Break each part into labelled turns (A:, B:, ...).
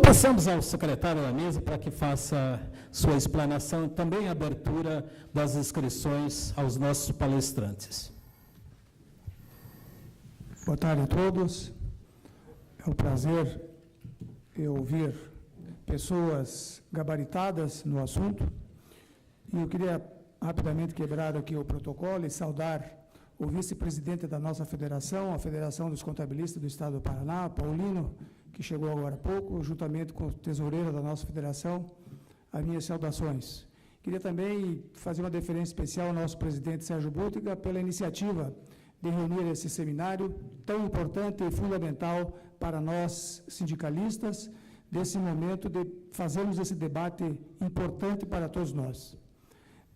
A: Passamos ao secretário da mesa para que faça sua explanação e também a abertura das inscrições aos nossos palestrantes.
B: Boa tarde a todos. É um prazer ouvir pessoas gabaritadas no assunto. E eu queria rapidamente quebrar aqui o protocolo e saudar o vice-presidente da nossa federação, a Federação dos Contabilistas do Estado do Paraná, Paulino, que chegou agora há pouco, juntamente com o tesoureiro da nossa federação, as minhas saudações. Queria também fazer uma deferência especial ao nosso presidente Sérgio Bútiga pela iniciativa de reunir esse seminário tão importante e fundamental para nós sindicalistas, desse momento de fazermos esse debate importante para todos nós.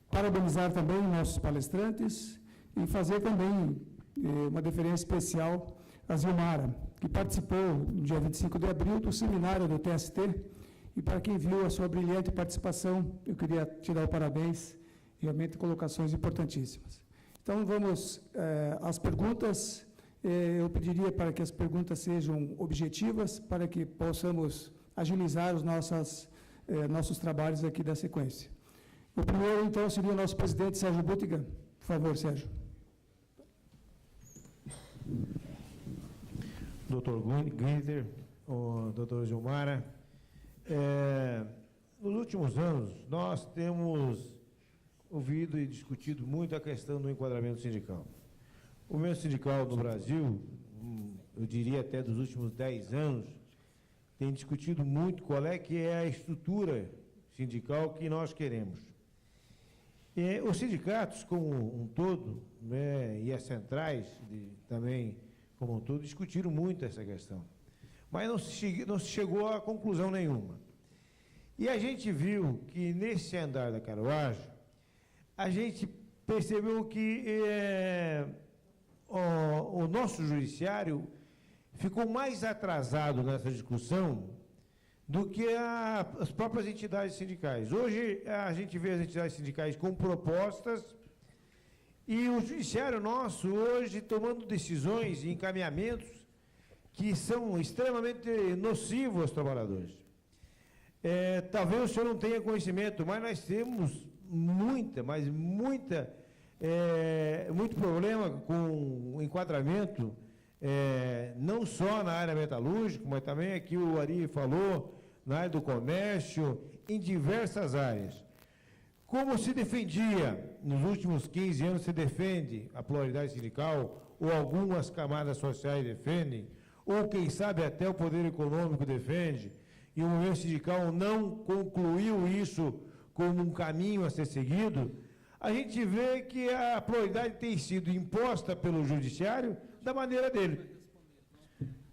B: Parabenizar também nossos palestrantes e fazer também uma deferência especial a Zilmara, que participou no dia 25 de abril do seminário do TST, e para quem viu a sua brilhante participação, eu queria te dar o parabéns, realmente colocações importantíssimas. Então, vamos às perguntas. Eu pediria para que as perguntas sejam objetivas, para que possamos agilizar os nossos trabalhos aqui da sequência. O primeiro, então, seria o nosso presidente, Sérgio Bútiga. Por favor, Sérgio.
C: Doutor Guinter, o doutor Gilmara, nos últimos anos, nós temos ouvido e discutido muito a questão do enquadramento sindical. O movimento sindical no Brasil, eu diria até dos últimos 10 anos, tem discutido muito qual é que é a estrutura sindical que nós queremos. Os sindicatos, como um todo, né, e as centrais também, como um todo, discutiram muito essa questão. Mas não se chegou a conclusão nenhuma. E a gente viu que, nesse andar da carruagem, a gente percebeu que o nosso judiciário ficou mais atrasado nessa discussão do que as próprias entidades sindicais. Hoje, a gente vê as entidades sindicais com propostas e o judiciário nosso, hoje, tomando decisões e encaminhamentos que são extremamente nocivos aos trabalhadores. Talvez o senhor não tenha conhecimento, mas nós temos muito problema com o enquadramento, não só na área metalúrgica, mas também aqui o Ari falou, na área do comércio, em diversas áreas. Como se defendia, nos últimos 15 anos se defende a pluralidade sindical, ou algumas camadas sociais defendem, ou quem sabe até o poder econômico defende, e o movimento sindical não concluiu isso como um caminho a ser seguido, a gente vê que a pluralidade tem sido imposta pelo judiciário da maneira dele.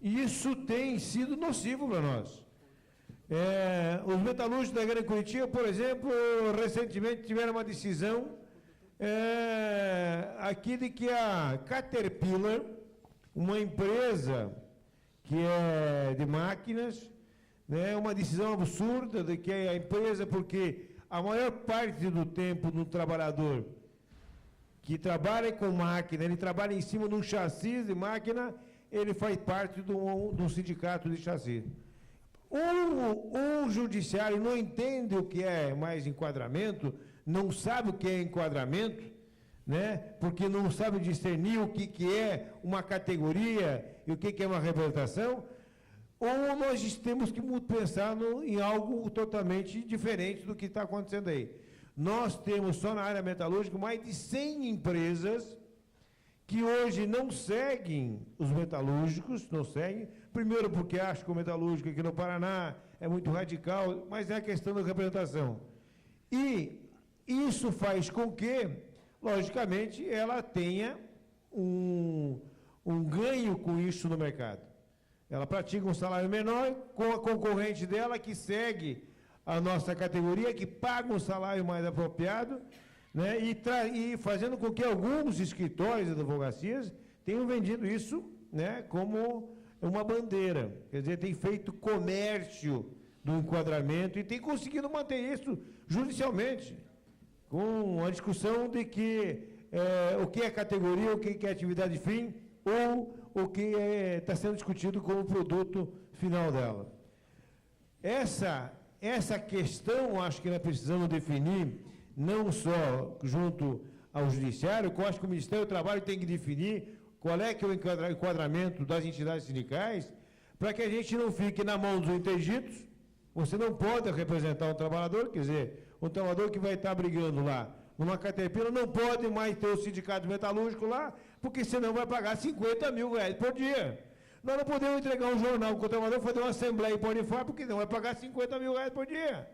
C: E isso tem sido nocivo para nós. Os metalúrgicos da Grande Curitiba, por exemplo, recentemente tiveram uma decisão aqui de que a Caterpillar, uma empresa que é de máquinas, né, uma decisão absurda de que a empresa, porque a maior parte do tempo do trabalhador que trabalha com máquina, ele trabalha em cima de um chassi de máquina, ele faz parte de um sindicato de chassi. O judiciário não entende o que é mais enquadramento, não sabe o que é enquadramento, né? Porque não sabe discernir o que é uma categoria e o que é uma representação, ou nós temos que pensar em algo totalmente diferente do que está acontecendo aí. Nós temos só na área metalúrgica mais de 100 empresas que hoje não seguem os metalúrgicos, não seguem, primeiro porque acham que o metalúrgico aqui no Paraná é muito radical, mas é a questão da representação. E isso faz com que, logicamente, ela tenha um ganho com isso no mercado. Ela pratica um salário menor com a concorrente dela que segue a nossa categoria, que paga um salário mais apropriado, né, e fazendo com que alguns escritórios de advocacias tenham vendido isso, né, como uma bandeira. Quer dizer, tem feito comércio do enquadramento e tem conseguido manter isso judicialmente, com a discussão de que o que é categoria, o que é atividade fim, ou o que está sendo discutido como produto final dela. essa questão, acho que nós precisamos definir, não só junto ao Judiciário, eu acho que o Ministério do Trabalho tem que definir qual é que é o enquadramento das entidades sindicais, para que a gente não fique na mão dos interditos. Você não pode representar um trabalhador, quer dizer, um trabalhador que vai estar brigando lá numa Caterpillar não pode mais ter o sindicato metalúrgico lá, porque senão vai pagar 50 mil reais por dia. Nós não podemos entregar um jornal com o trabalhador, fazer uma assembleia em Ponifá, porque não vai pagar 50 mil reais por dia.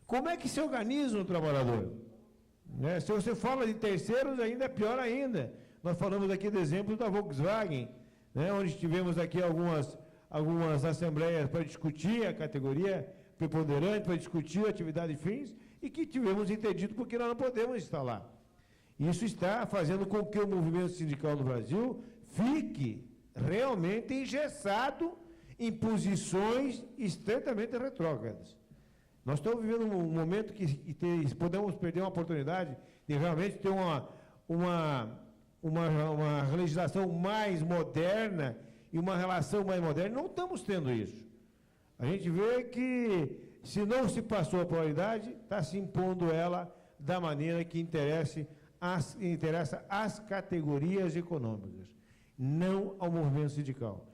C: Como é que se organiza um trabalhador? Né? Se você fala de terceiros, ainda é pior ainda. Nós falamos aqui do exemplo da Volkswagen, né? Onde tivemos aqui algumas assembleias para discutir a categoria preponderante, para discutir a atividade de fins, e que tivemos interdito porque nós não podemos instalar. Isso está fazendo com que o movimento sindical no Brasil fique realmente engessado em posições extremamente retrógradas. Nós estamos vivendo um momento que podemos perder uma oportunidade de realmente ter uma legislação mais moderna e uma relação mais moderna. Não estamos tendo isso. A gente vê que, se não se passou a pluralidade, está se impondo ela da maneira que interessa às categorias econômicas, não ao movimento sindical.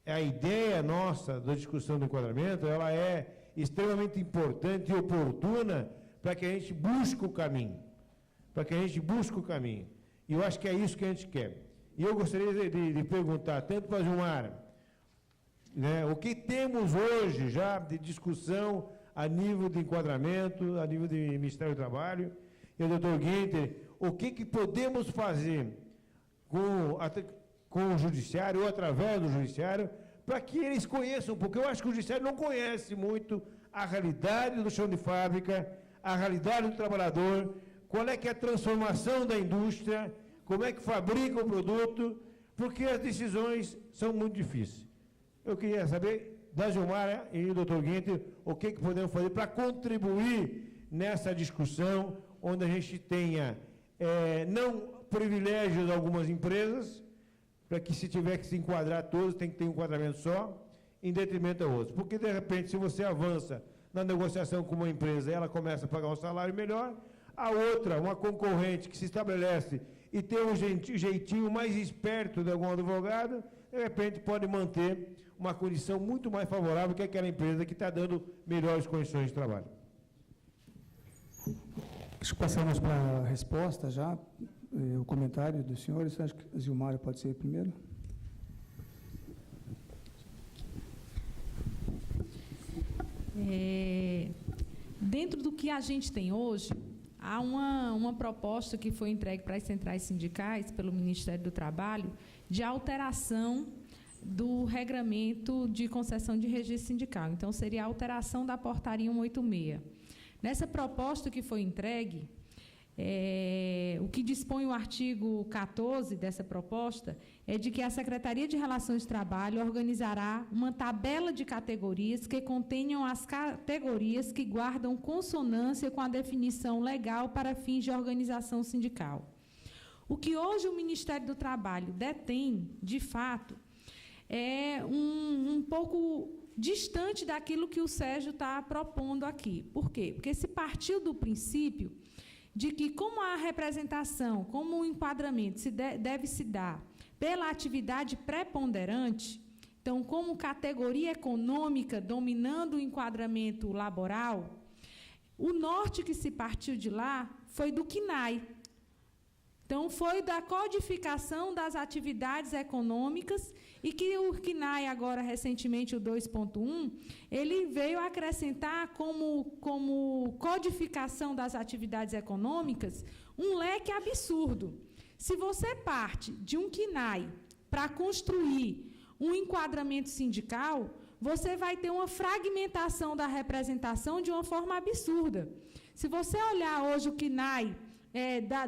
C: A ideia nossa da discussão do enquadramento, ela é extremamente importante e oportuna para que a gente busque o caminho. E eu acho que é isso que a gente quer. E eu gostaria de perguntar, tanto para a Gilmar, né, o que temos hoje já de discussão a nível de enquadramento, a nível do Ministério do Trabalho, e o doutor Guinter, o que podemos fazer com o Judiciário ou através do Judiciário, para que eles conheçam, porque eu acho que o Judiciário não conhece muito a realidade do chão de fábrica, a realidade do trabalhador, qual é que é a transformação da indústria, como é que fabrica o produto, porque as decisões são muito difíceis. Eu queria saber da Gilmara e do Dr. Guinter o que podemos fazer para contribuir nessa discussão, onde a gente tenha não privilégios de algumas empresas, para que, se tiver que se enquadrar todos, tem que ter um enquadramento só, em detrimento a outros. Porque, de repente, se você avança na negociação com uma empresa, ela começa a pagar um salário melhor, a outra, uma concorrente que se estabelece e tem um jeitinho mais esperto de algum advogado, de repente pode manter uma condição muito mais favorável que aquela empresa que está dando melhores condições de trabalho.
B: Acho que passamos para a resposta já, o comentário dos senhores. Acho que a Gilmara pode ser primeiro.
D: Dentro do que a gente tem hoje, há uma proposta que foi entregue para as centrais sindicais pelo Ministério do Trabalho de alteração do regramento de concessão de registro sindical. Então, seria a alteração da portaria 186. Nessa proposta que foi entregue, o que dispõe o artigo 14 dessa proposta é de que a Secretaria de Relações de Trabalho organizará uma tabela de categorias que contenham as categorias que guardam consonância com a definição legal para fins de organização sindical. O que hoje o Ministério do Trabalho detém, de fato, é um pouco distante daquilo que o Sérgio está propondo aqui. Por quê? Porque se partiu do princípio de que, como a representação, como o enquadramento deve se dar pela atividade preponderante, então, como categoria econômica dominando o enquadramento laboral, o norte que se partiu de lá foi do CNAE. Então, foi da codificação das atividades econômicas, e que o CNAE, agora, recentemente, o 2.1, ele veio acrescentar como codificação das atividades econômicas um leque absurdo. Se você parte de um CNAE para construir um enquadramento sindical, você vai ter uma fragmentação da representação de uma forma absurda. Se você olhar hoje o CNAE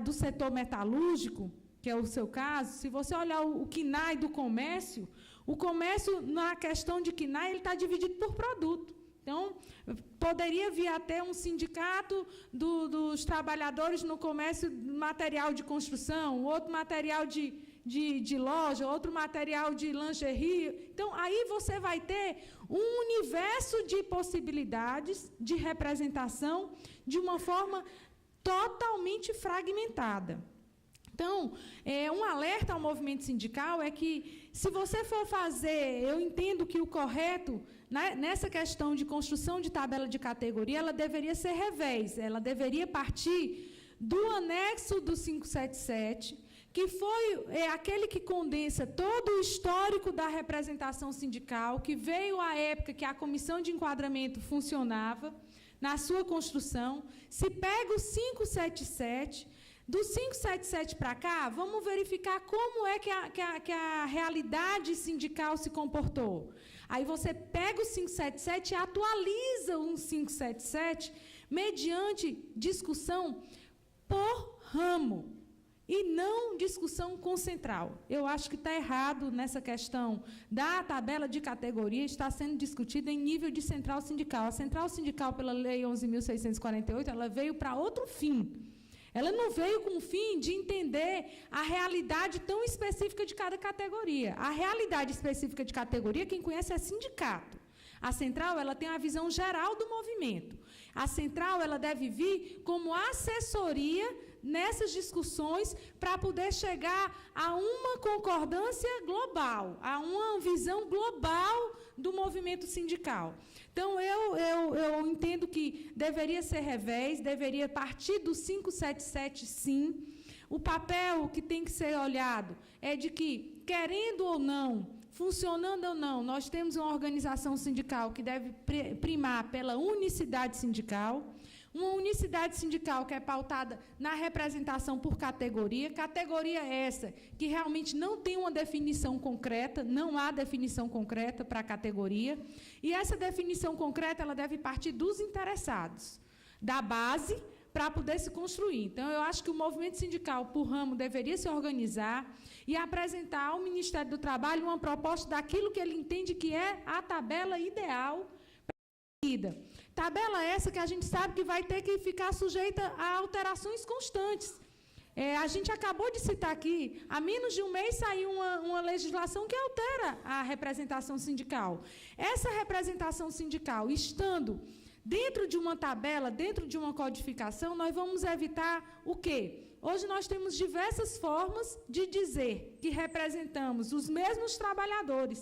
D: do setor metalúrgico, que é o seu caso, se você olhar o CNAE do comércio, o comércio, na questão de CNAE, ele está dividido por produto. Então, poderia vir até um sindicato dos trabalhadores no comércio material de construção, outro material de loja, outro material de lingerie. Então, aí você vai ter um universo de possibilidades de representação de uma forma totalmente fragmentada. Então, um alerta ao movimento sindical é que, se você for fazer, eu entendo que o correto, né, nessa questão de construção de tabela de categoria, ela deveria ser revés, ela deveria partir do anexo do 577, que foi aquele que condensa todo o histórico da representação sindical, que veio à época que a comissão de enquadramento funcionava, na sua construção. Se pega o 577, do 577 para cá, vamos verificar como é que a realidade sindical se comportou. Aí você pega o 577 e atualiza o 577 mediante discussão por ramo e não discussão com central. Eu acho que está errado nessa questão da tabela de categoria, está sendo discutida em nível de central sindical. A central sindical, pela Lei 11.648, ela veio para outro fim. Ela não veio com o fim de entender a realidade tão específica de cada categoria. A realidade específica de categoria, quem conhece é sindicato. A central, ela tem a visão geral do movimento. A central, ela deve vir como assessoria nessas discussões para poder chegar a uma concordância global, a uma visão global do movimento sindical. Então, eu entendo que deveria ser revés, deveria partir do 577, sim. O papel que tem que ser olhado é de que, querendo ou não, funcionando ou não, nós temos uma organização sindical que deve primar pela unicidade sindical, uma unicidade sindical que é pautada na representação por categoria, categoria essa que realmente não tem uma definição concreta, não há definição concreta para a categoria, e essa definição concreta ela deve partir dos interessados, da base, para poder se construir. Então, eu acho que o movimento sindical, por ramo, deveria se organizar e apresentar ao Ministério do Trabalho uma proposta daquilo que ele entende que é a tabela ideal para a vida. Tabela essa que a gente sabe que vai ter que ficar sujeita a alterações constantes. A gente acabou de citar aqui, há menos de um mês saiu uma legislação que altera a representação sindical. Essa representação sindical, estando dentro de uma tabela, dentro de uma codificação, nós vamos evitar o quê? Hoje nós temos diversas formas de dizer que representamos os mesmos trabalhadores.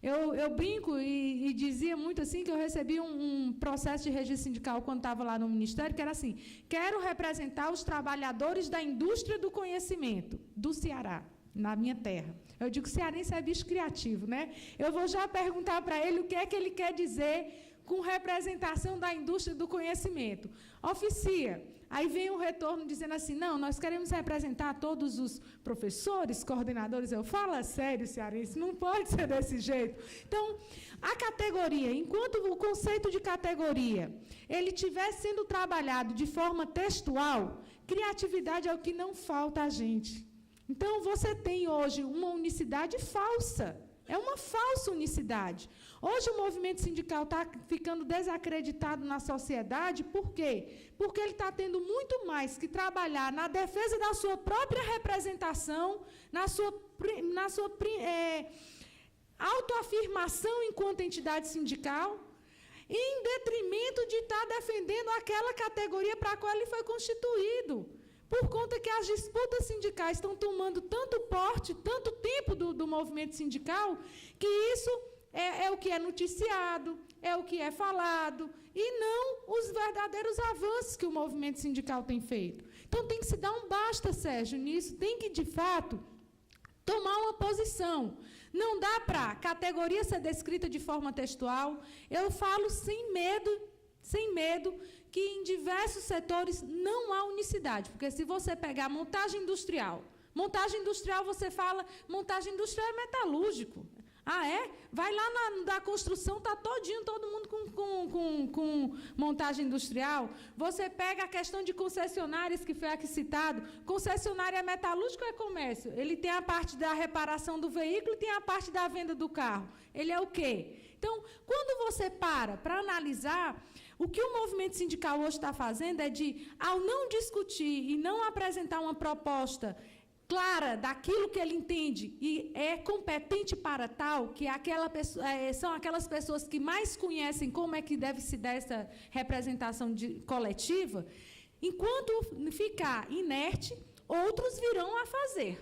D: Eu brinco e dizia muito assim, que eu recebi um processo de registro sindical quando estava lá no Ministério, que era assim: quero representar os trabalhadores da indústria do conhecimento do Ceará, na minha terra. Eu digo, cearense é bicho criativo, né? Eu vou já perguntar para ele o que é que ele quer dizer com representação da indústria do conhecimento. Oficia. Aí vem o retorno dizendo assim, não, nós queremos representar todos os professores, coordenadores. Eu falo sério, cearense, não pode ser desse jeito. Então, a categoria, enquanto o conceito de categoria, ele estiver sendo trabalhado de forma textual, criatividade é o que não falta a gente. Então, você tem hoje uma unicidade falsa. É uma falsa unicidade. Hoje o movimento sindical está ficando desacreditado na sociedade, por quê? Porque ele está tendo muito mais que trabalhar na defesa da sua própria representação, na sua autoafirmação enquanto entidade sindical, em detrimento de estar defendendo aquela categoria para a qual ele foi constituído. Por conta que as disputas sindicais estão tomando tanto porte, tanto tempo do movimento sindical, que isso é o que é noticiado, é o que é falado, e não os verdadeiros avanços que o movimento sindical tem feito. Então, tem que se dar um basta, Sérgio, nisso, tem que, de fato, tomar uma posição. Não dá para a categoria ser descrita de forma textual. Eu falo sem medo, que em diversos setores não há unicidade, porque se você pegar montagem industrial você fala, montagem industrial é metalúrgico. Ah, é? Vai lá na construção, está todinho, todo mundo com montagem industrial. Você pega a questão de concessionárias, que foi aqui citado. Concessionária é metalúrgico ou é comércio? Ele tem a parte da reparação do veículo e tem a parte da venda do carro. Ele é o quê? Então, quando você para analisar, o que o movimento sindical hoje está fazendo é de, ao não discutir e não apresentar uma proposta clara daquilo que ele entende e é competente para tal, que são aquelas pessoas que mais conhecem como é que deve se dar essa representação coletiva, enquanto ficar inerte, outros virão a fazer.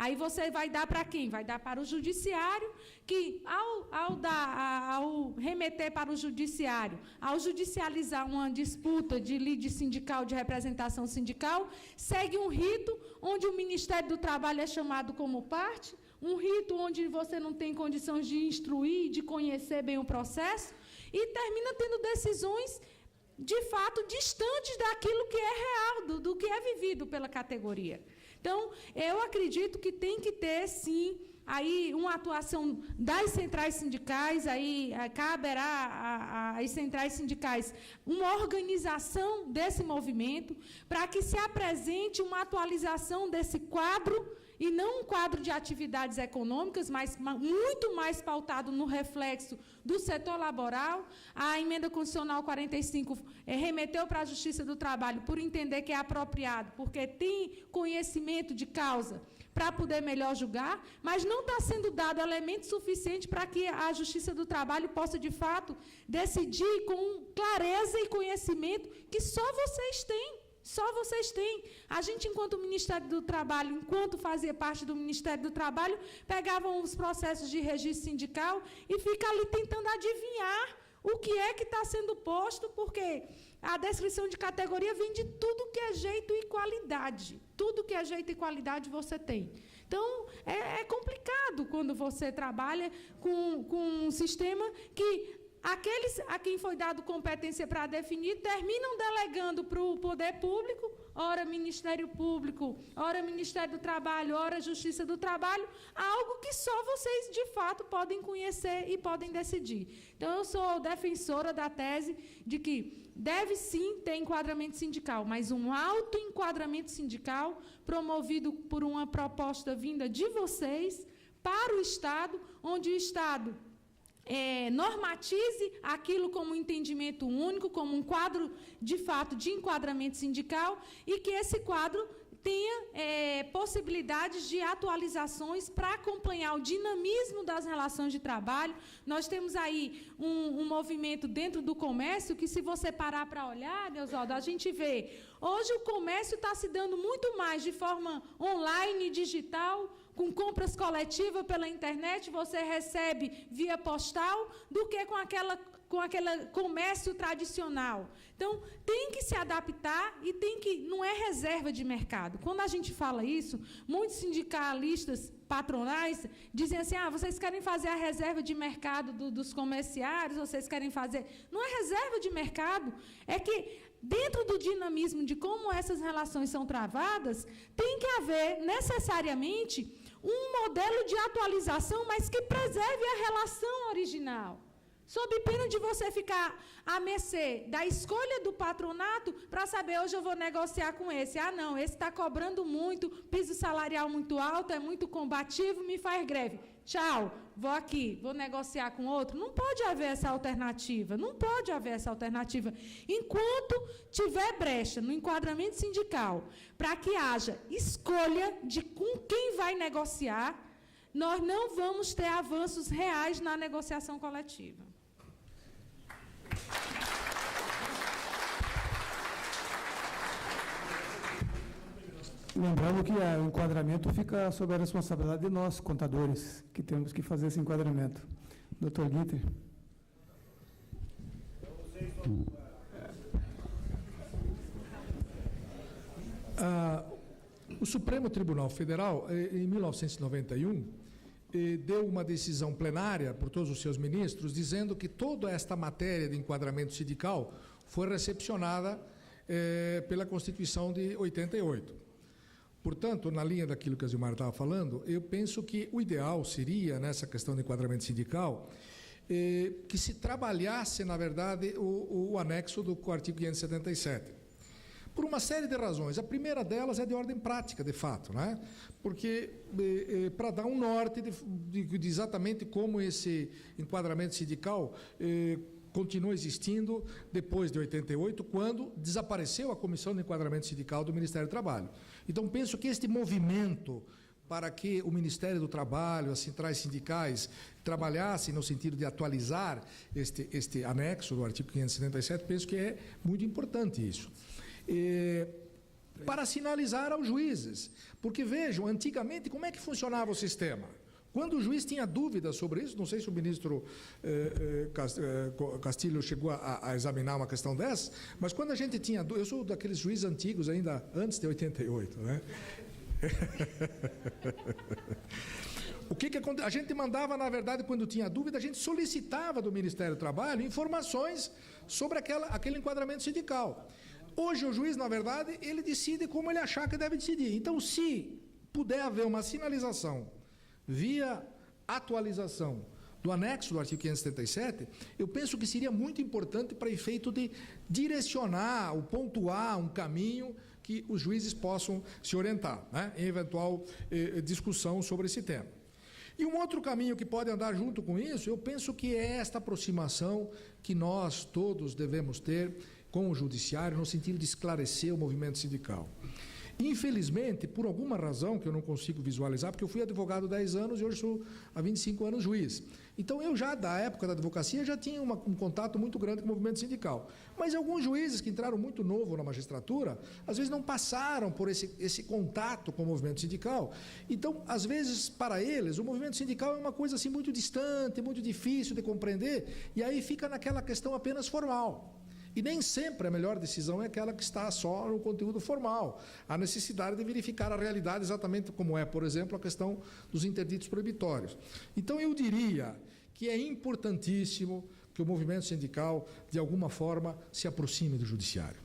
D: Aí você vai dar para quem? Vai dar para o judiciário, que ao remeter para o judiciário, ao judicializar uma disputa de lide sindical, de representação sindical, segue um rito onde o Ministério do Trabalho é chamado como parte, um rito onde você não tem condições de instruir, de conhecer bem o processo, e termina tendo decisões, de fato, distantes daquilo que é real, do que é vivido pela categoria. Então, eu acredito que tem que ter, sim, aí uma atuação das centrais sindicais, aí caberá às centrais sindicais uma organização desse movimento para que se apresente uma atualização desse quadro, e não um quadro de atividades econômicas, mas muito mais pautado no reflexo do setor laboral. A emenda constitucional 45 remeteu para a Justiça do Trabalho por entender que é apropriado, porque tem conhecimento de causa para poder melhor julgar, mas não está sendo dado elemento suficiente para que a Justiça do Trabalho possa, de fato, decidir com clareza e conhecimento que só vocês têm. Só vocês têm. A gente, enquanto Ministério do Trabalho, enquanto fazia parte do Ministério do Trabalho, pegavam os processos de registro sindical e fica ali tentando adivinhar o que é que está sendo posto, porque a descrição de categoria vem de tudo que é jeito e qualidade. Tudo que é jeito e qualidade você tem. Então, é complicado quando você trabalha com um sistema que aqueles a quem foi dado competência para definir terminam delegando para o poder público, ora Ministério Público, ora Ministério do Trabalho, ora Justiça do Trabalho, algo que só vocês, de fato, podem conhecer e podem decidir. Então, eu sou defensora da tese de que deve, sim, ter enquadramento sindical, mas um autoenquadramento sindical promovido por uma proposta vinda de vocês para o Estado, onde o Estado normatize aquilo como um entendimento único, como um quadro, de fato, de enquadramento sindical, e que esse quadro tenha possibilidades de atualizações para acompanhar o dinamismo das relações de trabalho. Nós temos aí um movimento dentro do comércio que, se você parar para olhar, Neusaldo, a gente vê, hoje o comércio está se dando muito mais de forma online, digital, com compras coletivas pela internet, você recebe via postal, do que com aquele comércio tradicional. Então, tem que se adaptar e não é reserva de mercado. Quando a gente fala isso, muitos sindicalistas patronais dizem assim, vocês querem fazer a reserva de mercado dos comerciários, vocês querem fazer... Não é reserva de mercado, é que dentro do dinamismo de como essas relações são travadas, tem que haver, necessariamente, um modelo de atualização, mas que preserve a relação original. Sob pena de você ficar à mercê da escolha do patronato para saber, hoje eu vou negociar com esse. Não, esse está cobrando muito, piso salarial muito alto, é muito combativo, me faz greve. Tchau, vou negociar com outro. Não pode haver essa alternativa, não pode haver essa alternativa. Enquanto tiver brecha no enquadramento sindical, para que haja escolha de com quem vai negociar, nós não vamos ter avanços reais na negociação coletiva.
B: Lembrando que o enquadramento fica sob a responsabilidade de nós, contadores, que temos que fazer esse enquadramento. Dr. Guinter.
E: O Supremo Tribunal Federal, em 1991, deu uma decisão plenária por todos os seus ministros, dizendo que toda esta matéria de enquadramento sindical foi recepcionada pela Constituição de 88. Portanto, na linha daquilo que a Zilmar estava falando, eu penso que o ideal seria, nessa questão de enquadramento sindical, que se trabalhasse, na verdade, o anexo do artigo 577. Por uma série de razões. A primeira delas é de ordem prática, de fato, né? Porque para dar um norte de exatamente como esse enquadramento sindical continua existindo depois de 88, quando desapareceu a Comissão de Enquadramento Sindical do Ministério do Trabalho. Então, penso que este movimento para que o Ministério do Trabalho, as centrais sindicais, trabalhassem no sentido de atualizar este anexo do artigo 577, penso que é muito importante isso. Para sinalizar aos juízes, porque vejam, antigamente, como é que funcionava o sistema? Quando o juiz tinha dúvidas sobre isso, não sei se o ministro Castilho chegou a examinar uma questão dessa, mas quando a gente tinha dúvidas, eu sou daqueles juízes antigos ainda antes de 88, né? O que a gente mandava, na verdade, quando tinha dúvida, a gente solicitava do Ministério do Trabalho informações sobre aquele enquadramento sindical. Hoje o juiz, na verdade, ele decide como ele achar que deve decidir. Então, se puder haver uma sinalização via atualização do anexo do artigo 577, eu penso que seria muito importante para efeito de direcionar ou pontuar um caminho que os juízes possam se orientar, né, em eventual discussão sobre esse tema. E um outro caminho que pode andar junto com isso, eu penso que é esta aproximação que nós todos devemos ter com o judiciário, no sentido de esclarecer o movimento sindical. Infelizmente, por alguma razão que eu não consigo visualizar, porque eu fui advogado há 10 anos e hoje sou há 25 anos juiz. Então, eu já, da época da advocacia, já tinha um contato muito grande com o movimento sindical. Mas alguns juízes que entraram muito novo na magistratura, às vezes não passaram por esse contato com o movimento sindical. Então, às vezes, para eles, o movimento sindical é uma coisa assim muito distante, muito difícil de compreender, e aí fica naquela questão apenas formal. E nem sempre a melhor decisão é aquela que está só no conteúdo formal. Há necessidade de verificar a realidade exatamente como é, por exemplo, a questão dos interditos proibitórios. Então, eu diria que é importantíssimo que o movimento sindical, de alguma forma, se aproxime do judiciário.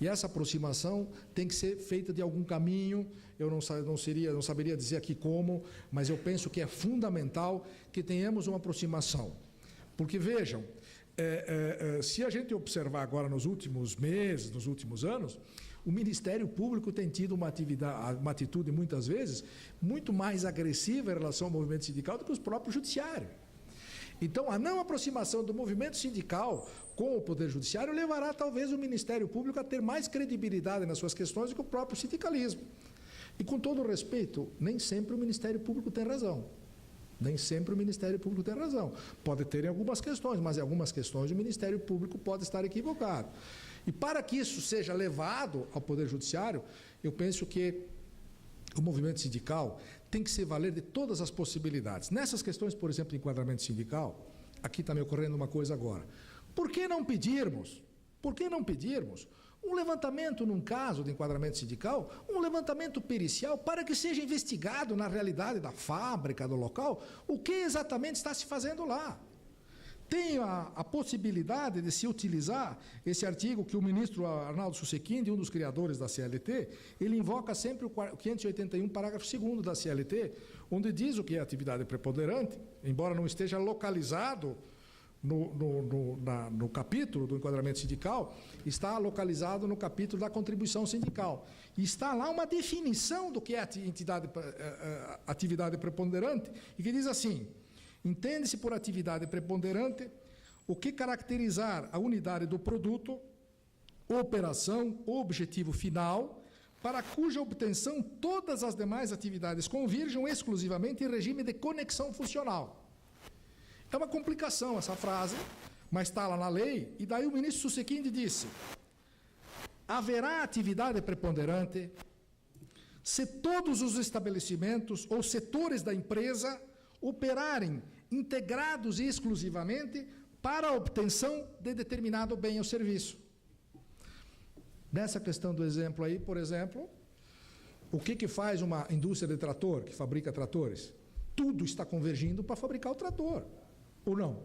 E: E essa aproximação tem que ser feita de algum caminho, eu não saberia dizer aqui como, mas eu penso que é fundamental que tenhamos uma aproximação. Porque, vejam, se a gente observar agora nos últimos meses, nos últimos anos, o Ministério Público tem tido uma atitude, muitas vezes, muito mais agressiva em relação ao movimento sindical do que os próprios judiciários. Então, a não aproximação do movimento sindical com o Poder Judiciário levará, talvez, o Ministério Público a ter mais credibilidade nas suas questões do que o próprio sindicalismo. E, com todo o respeito, nem sempre o Ministério Público tem razão. Nem sempre o Ministério Público tem razão. Pode ter em algumas questões, mas em algumas questões o Ministério Público pode estar equivocado. E para que isso seja levado ao Poder Judiciário, eu penso que o movimento sindical tem que se valer de todas as possibilidades. Nessas questões, por exemplo, de enquadramento sindical, aqui está me ocorrendo uma coisa agora. Por que não pedirmos um levantamento num caso de enquadramento sindical, um levantamento pericial para que seja investigado na realidade da fábrica, do local, o que exatamente está se fazendo lá. Tem a possibilidade de se utilizar esse artigo que o ministro Arnaldo Susequinde, um dos criadores da CLT, ele invoca sempre o 581, parágrafo 2º da CLT, onde diz o que é atividade preponderante, embora não esteja localizado no capítulo do enquadramento sindical, está localizado no capítulo da contribuição sindical. E está lá uma definição do que é atividade preponderante, e que diz assim: entende-se por atividade preponderante o que caracterizar a unidade do produto, operação ou objetivo final, para cuja obtenção todas as demais atividades convirjam exclusivamente em regime de conexão funcional. É uma complicação essa frase, mas está lá na lei, e daí o ministro Susequinde disse: haverá atividade preponderante se todos os estabelecimentos ou setores da empresa operarem integrados e exclusivamente para a obtenção de determinado bem ou serviço. Nessa questão do exemplo aí, por exemplo, o que faz uma indústria de trator, que fabrica tratores? Tudo está convergindo para fabricar o trator. Ou não?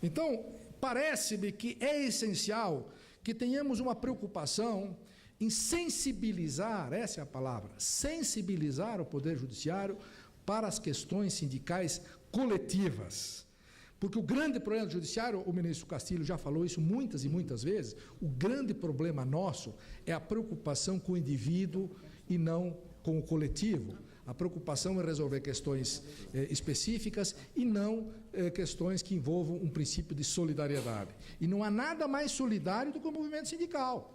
E: Então, parece-me que é essencial que tenhamos uma preocupação em sensibilizar, essa é a palavra, sensibilizar o Poder Judiciário para as questões sindicais coletivas. Porque o grande problema do Judiciário, o ministro Castilho já falou isso muitas e muitas vezes, o grande problema nosso é a preocupação com o indivíduo e não com o coletivo. A preocupação é resolver questões específicas e não questões que envolvam um princípio de solidariedade. E não há nada mais solidário do que o movimento sindical.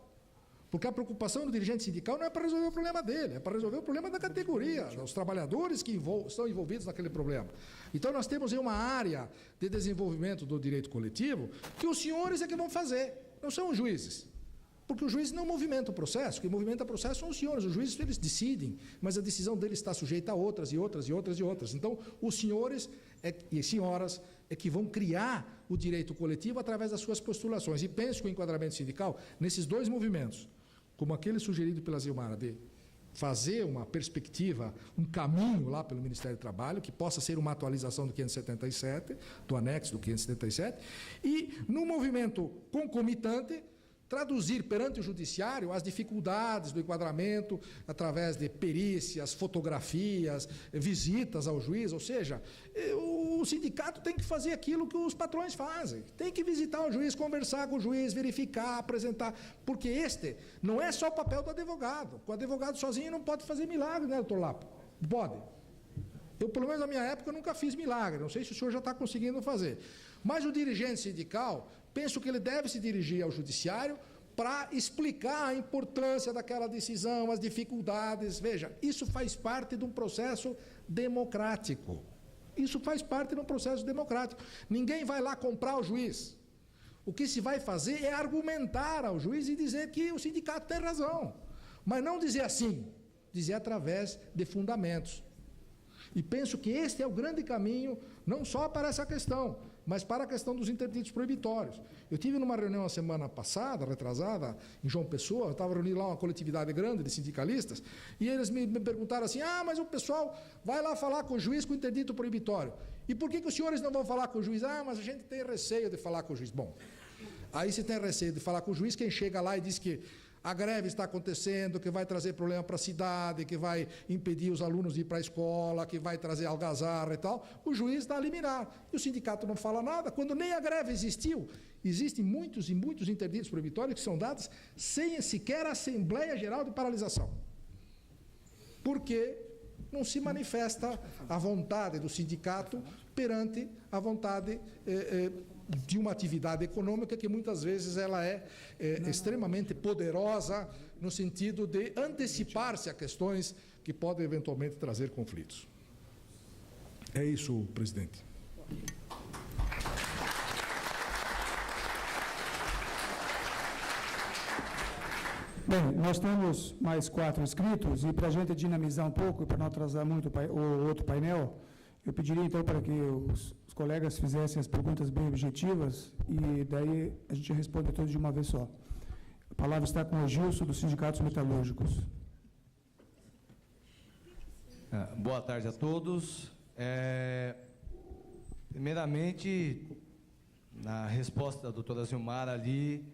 E: Porque a preocupação do dirigente sindical não é para resolver o problema dele, é para resolver o problema da categoria, dos trabalhadores que estão envolvidos naquele problema. Então, nós temos aí uma área de desenvolvimento do direito coletivo que os senhores é que vão fazer, não são os juízes. Porque os juízes não movimentam o processo, quem movimenta o processo são os senhores. Os juízes, eles decidem, mas a decisão deles está sujeita a outras e outras e outras e outras. Então, os senhores e senhoras é que vão criar o direito coletivo através das suas postulações. E penso que o enquadramento sindical, nesses dois movimentos, como aquele sugerido pela Zilmara, de fazer uma perspectiva, um caminho lá pelo Ministério do Trabalho, que possa ser uma atualização do 577, do anexo do 577, e, no movimento concomitante, traduzir perante o judiciário as dificuldades do enquadramento através de perícias, fotografias, visitas ao juiz, ou seja, o sindicato tem que fazer aquilo que os patrões fazem, tem que visitar o juiz, conversar com o juiz, verificar, apresentar, porque este não é só o papel do advogado, o advogado sozinho não pode fazer milagre, né, doutor Lapo? Pode. Eu, pelo menos na minha época, nunca fiz milagre, não sei se o senhor já está conseguindo fazer. Mas o dirigente sindical, penso que ele deve se dirigir ao judiciário para explicar a importância daquela decisão, as dificuldades. Veja, isso faz parte de um processo democrático. Isso faz parte de um processo democrático. Ninguém vai lá comprar o juiz. O que se vai fazer é argumentar ao juiz e dizer que o sindicato tem razão. Mas não dizer assim, dizer através de fundamentos. E penso que este é o grande caminho, não só para essa questão, mas para a questão dos interditos proibitórios. Eu tive numa reunião a semana passada, retrasada, em João Pessoa, eu estava reunindo lá uma coletividade grande de sindicalistas, e eles me perguntaram assim, mas o pessoal vai lá falar com o juiz com o interdito proibitório. E por que os senhores não vão falar com o juiz? Mas a gente tem receio de falar com o juiz. Bom, aí se tem receio de falar com o juiz, quem chega lá e diz que a greve está acontecendo, que vai trazer problema para a cidade, que vai impedir os alunos de ir para a escola, que vai trazer algazarra e tal, o juiz dá a liminar. E o sindicato não fala nada. Quando nem a greve existiu, existem muitos e muitos interditos proibitórios que são dados sem sequer a Assembleia Geral de Paralisação. Porque não se manifesta a vontade do sindicato perante a vontade de uma atividade econômica que muitas vezes ela é extremamente poderosa no sentido de antecipar-se a questões que podem eventualmente trazer conflitos. É isso, presidente.
B: Bem, nós temos mais 4 inscritos e para a gente dinamizar um pouco, para não atrasar muito o outro painel, eu pediria então para que os colegas fizessem as perguntas bem objetivas e daí a gente responde todos de uma vez só. A palavra está com o Gilson, dos Sindicatos Metalúrgicos.
F: Boa tarde a todos. Primeiramente, na resposta da doutora Zilmara ali,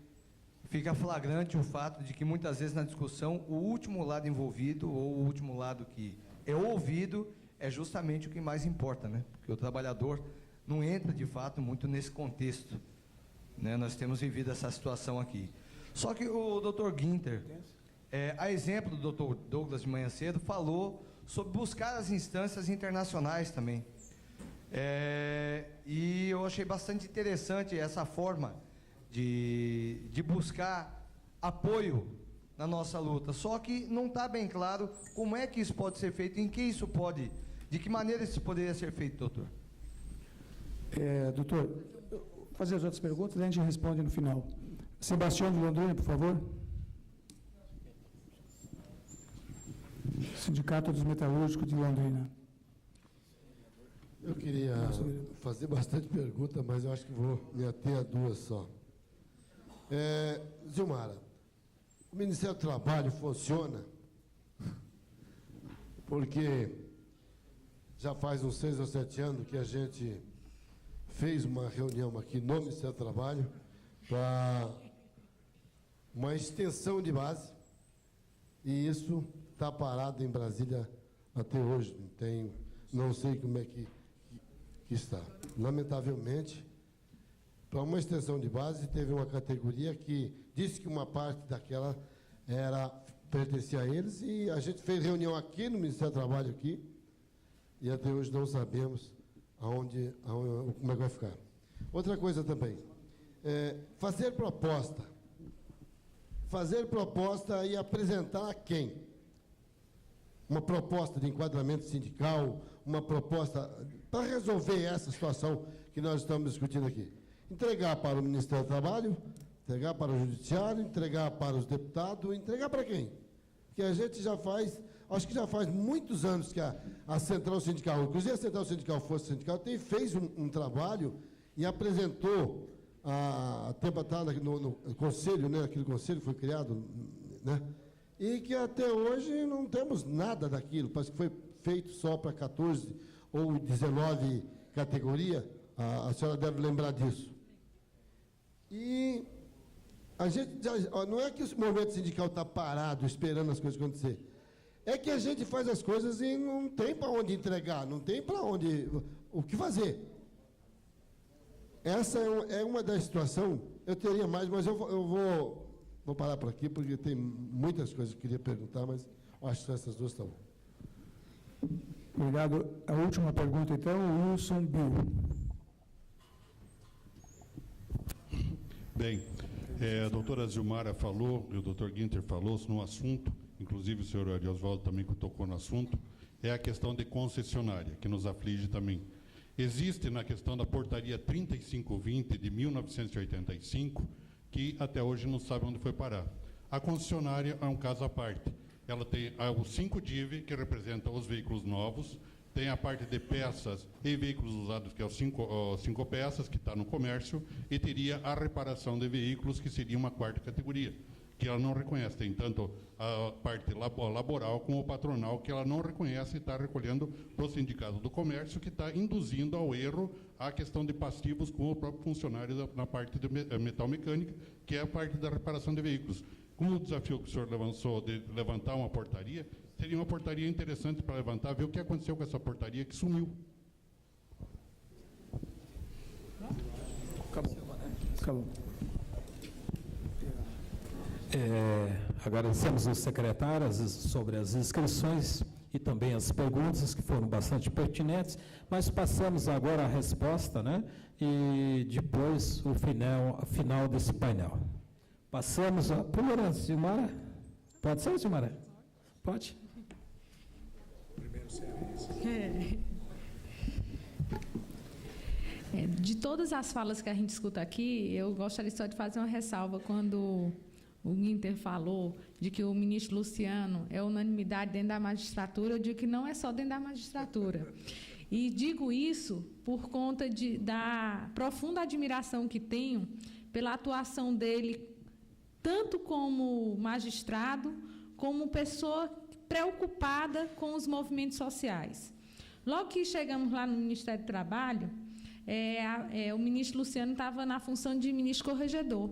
F: fica flagrante o fato de que muitas vezes na discussão o último lado envolvido ou o último lado que é ouvido é justamente o que mais importa, né? Porque o trabalhador não entra de fato muito nesse contexto, né? Nós temos vivido essa situação aqui. Só que o Dr. Guinter, a exemplo do Dr. Douglas de manhã cedo, falou sobre buscar as instâncias internacionais também. E eu achei bastante interessante essa forma de buscar apoio na nossa luta. Só que não está bem claro como é que isso pode ser feito, em que isso pode, de que maneira isso poderia ser feito, doutor?
B: Doutor, vou fazer as outras perguntas e a gente responde no final. Sebastião de Londrina, por favor. Sindicato dos Metalúrgicos de Londrina.
G: Eu queria fazer bastante pergunta, mas eu acho que vou me ater a 2 só. Zilmara, o Ministério do Trabalho funciona porque já faz uns 6 ou 7 anos que a gente fez uma reunião aqui no Ministério do Trabalho para uma extensão de base e isso está parado em Brasília até hoje. Não sei como é que está. Lamentavelmente, para uma extensão de base, teve uma categoria que disse que uma parte daquela era pertencia a eles, e a gente fez reunião aqui no Ministério do Trabalho, aqui, e até hoje não sabemos como é que vai ficar. Outra coisa também, fazer proposta e apresentar a quem? Uma proposta de enquadramento sindical, uma proposta para resolver essa situação que nós estamos discutindo aqui. Entregar para o Ministério do Trabalho, entregar para o Judiciário, entregar para os deputados, entregar para quem? Porque a gente já faz, acho que já faz muitos anos que a Central Sindical, inclusive a Central Sindical Força Sindical, fez um trabalho e apresentou, há tempo atrás, no conselho, né, aquele conselho foi criado, né, e que até hoje não temos nada daquilo, parece que foi feito só para 14 ou 19 categorias, a senhora deve lembrar disso. E a gente não é que o movimento sindical está parado, esperando as coisas acontecer, é que a gente faz as coisas e não tem para onde entregar, não tem para onde, o que fazer. Essa é uma das situações, eu teria mais, mas eu vou parar por aqui, porque tem muitas coisas que eu queria perguntar, mas acho que essas duas estão.
B: Obrigado. A última pergunta, então, o Wilson Bill.
H: Bem, a doutora Zilmara falou, e o doutor Ginter falou no assunto, inclusive o senhor Ari Osvaldo também tocou no assunto, é a questão de concessionária, que nos aflige também. Existe na questão da portaria 3520 de 1985, que até hoje não sabe onde foi parar. A concessionária é um caso à parte. Ela tem o 5DIV, que representa os veículos novos, tem a parte de peças e veículos usados, que é os 5 peças, que está no comércio, e teria a reparação de veículos, que seria uma quarta categoria, que ela não reconhece. Tem tanto a parte laboral como o patronal, que ela não reconhece e está recolhendo para o Sindicato do Comércio, que está induzindo ao erro a questão de passivos com o próprio funcionário na parte de metal mecânica, que é a parte da reparação de veículos. Como o desafio que o senhor lançou de levantar uma portaria, seria uma portaria interessante para levantar, ver o que aconteceu com essa portaria que sumiu.
B: Acabou.
A: Agradecemos aos secretários sobre as inscrições e também as perguntas, que foram bastante pertinentes, mas passamos agora a resposta, né? E depois o final desse painel. Passamos a... Primeiro, Zilmara? Pode ser, Zilmara? Pode?
D: De todas as falas que a gente escuta aqui, eu gostaria só de fazer uma ressalva quando o Ginter falou de que o ministro Luciano é unanimidade dentro da magistratura. Eu digo que não é só dentro da magistratura. E digo isso por conta da profunda admiração que tenho pela atuação dele, tanto como magistrado, como pessoa preocupada com os movimentos sociais. Logo que chegamos lá no Ministério do Trabalho, o ministro Luciano estava na função de ministro corregedor.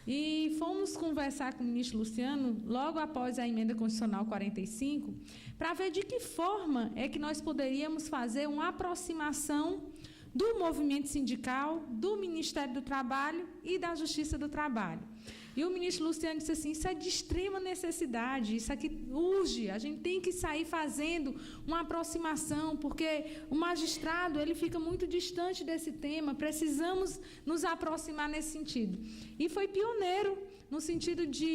D: E fomos conversar com o ministro Luciano, logo após a emenda constitucional 45, para ver de que forma é que nós poderíamos fazer uma aproximação do movimento sindical, do Ministério do Trabalho e da Justiça do Trabalho. E o ministro Luciano disse assim, isso é de extrema necessidade, isso aqui urge, a gente tem que sair fazendo uma aproximação, porque o magistrado ele fica muito distante desse tema, precisamos nos aproximar nesse sentido. E foi pioneiro no sentido de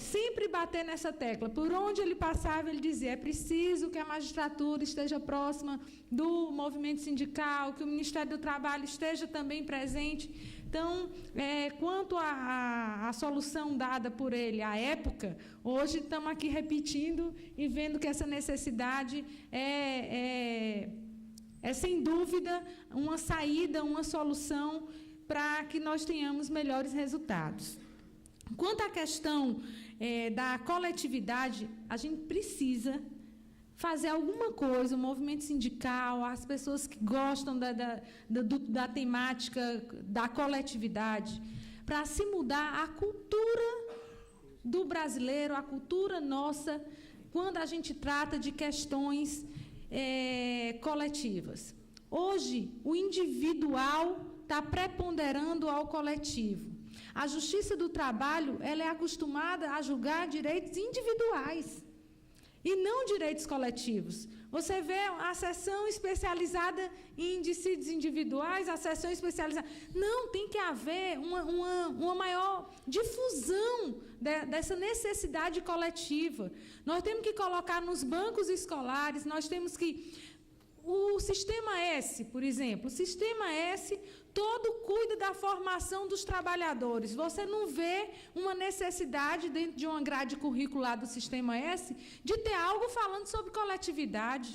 D: sempre bater nessa tecla. Por onde ele passava, ele dizia, é preciso que a magistratura esteja próxima do movimento sindical, que o Ministério do Trabalho esteja também presente. Então, quanto à solução dada por ele à época, hoje estamos aqui repetindo e vendo que essa necessidade é sem dúvida, uma saída, uma solução para que nós tenhamos melhores resultados. Quanto à questão da coletividade, a gente precisa fazer alguma coisa, o movimento sindical, as pessoas que gostam da temática da coletividade, para se mudar a cultura do brasileiro, a cultura nossa, quando a gente trata de questões coletivas. Hoje, o individual está preponderando ao coletivo. A Justiça do Trabalho, ela é acostumada a julgar direitos individuais e não direitos coletivos. Você vê a seção especializada em dissídios individuais, a seção especializada... Não, tem que haver uma maior difusão dessa necessidade coletiva. Nós temos que colocar nos bancos escolares, nós temos que... O Sistema S, por exemplo, o Sistema S todo cuida da formação dos trabalhadores. Você não vê uma necessidade dentro de uma grade curricular do Sistema S de ter algo falando sobre coletividade.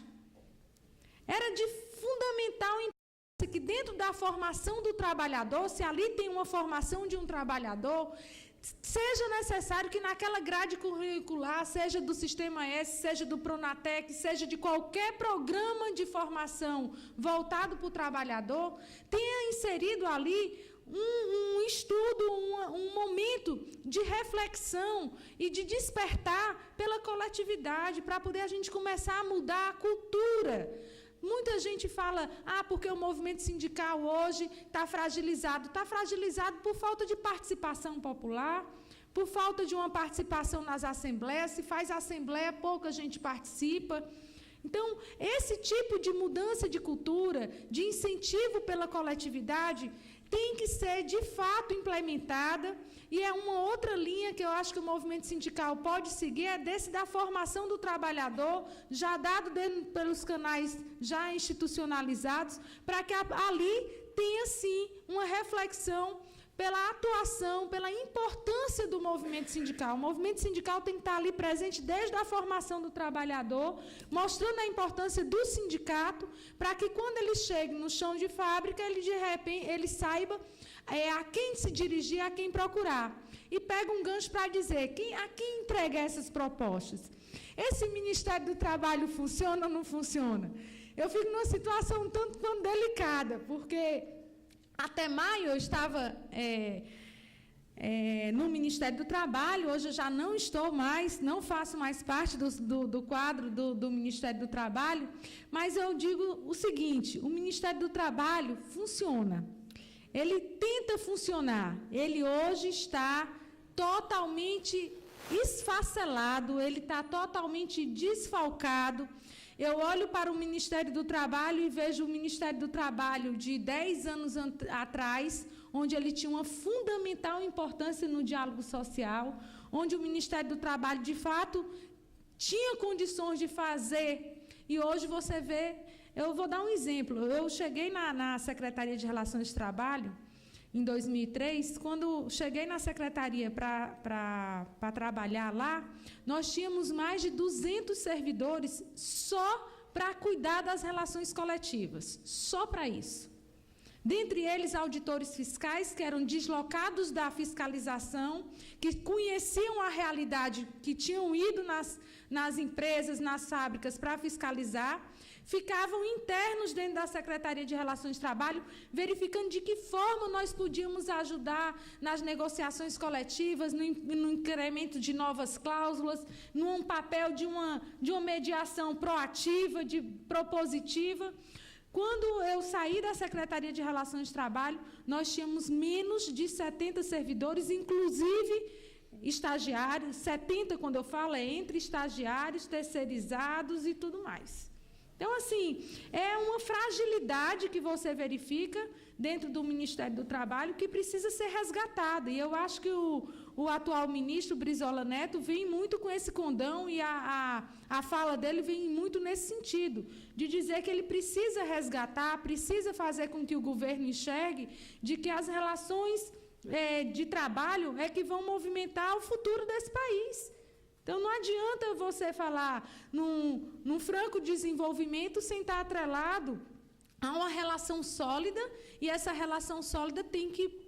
D: Era de fundamental importância que dentro da formação do trabalhador, se ali tem uma formação de um trabalhador, seja necessário que naquela grade curricular, seja do Sistema S, seja do Pronatec, seja de qualquer programa de formação voltado para o trabalhador, tenha inserido ali um estudo, um momento de reflexão e de despertar pela coletividade, para poder a gente começar a mudar a cultura. Muita gente fala, porque o movimento sindical hoje está fragilizado. Está fragilizado por falta de participação popular, por falta de uma participação nas assembleias. Se faz assembleia, pouca gente participa. Então, esse tipo de mudança de cultura, de incentivo pela coletividade, tem que ser, de fato, implementada. E é uma outra linha que eu acho que o movimento sindical pode seguir, é desse da formação do trabalhador, já dado pelos canais já institucionalizados, para que ali tenha, sim, uma reflexão pela atuação, pela importância do movimento sindical. O movimento sindical tem que estar ali presente desde a formação do trabalhador, mostrando a importância do sindicato, para que quando ele chegue no chão de fábrica, ele, de repente, ele saiba a quem se dirigir, a quem procurar. E pega um gancho para dizer, a quem entrega essas propostas? Esse Ministério do Trabalho funciona ou não funciona? Eu fico numa situação um tanto quanto delicada, porque até maio eu estava no Ministério do Trabalho, hoje eu já não estou mais, não faço mais parte do quadro do Ministério do Trabalho, mas eu digo o seguinte, o Ministério do Trabalho funciona. Ele tenta funcionar, ele hoje está totalmente esfacelado, ele está totalmente desfalcado. Eu olho para o Ministério do Trabalho e vejo o Ministério do Trabalho de 10 anos atrás, onde ele tinha uma fundamental importância no diálogo social, onde o Ministério do Trabalho, de fato, tinha condições de fazer. E hoje você vê... Eu vou dar um exemplo. Eu cheguei na Secretaria de Relações de Trabalho, em 2003, quando cheguei na secretaria para trabalhar lá, nós tínhamos mais de 200 servidores só para cuidar das relações coletivas, só para isso. Dentre eles, auditores fiscais, que eram deslocados da fiscalização, que conheciam a realidade, que tinham ido nas empresas, nas fábricas para fiscalizar, ficavam internos dentro da Secretaria de Relações de Trabalho, verificando de que forma nós podíamos ajudar nas negociações coletivas, no incremento de novas cláusulas, num papel de uma mediação proativa, propositiva. Quando eu saí da Secretaria de Relações de Trabalho, nós tínhamos menos de 70 servidores, inclusive estagiários, 70, quando eu falo, é entre estagiários, terceirizados e tudo mais. Então, assim, é uma fragilidade que você verifica dentro do Ministério do Trabalho que precisa ser resgatada. E eu acho que o atual ministro, Brizola Neto, vem muito com esse condão e a fala dele vem muito nesse sentido, de dizer que ele precisa resgatar, precisa fazer com que o governo enxergue de que as relações de trabalho é que vão movimentar o futuro desse país. Então, não adianta você falar num franco desenvolvimento sem estar atrelado a uma relação sólida, e essa relação sólida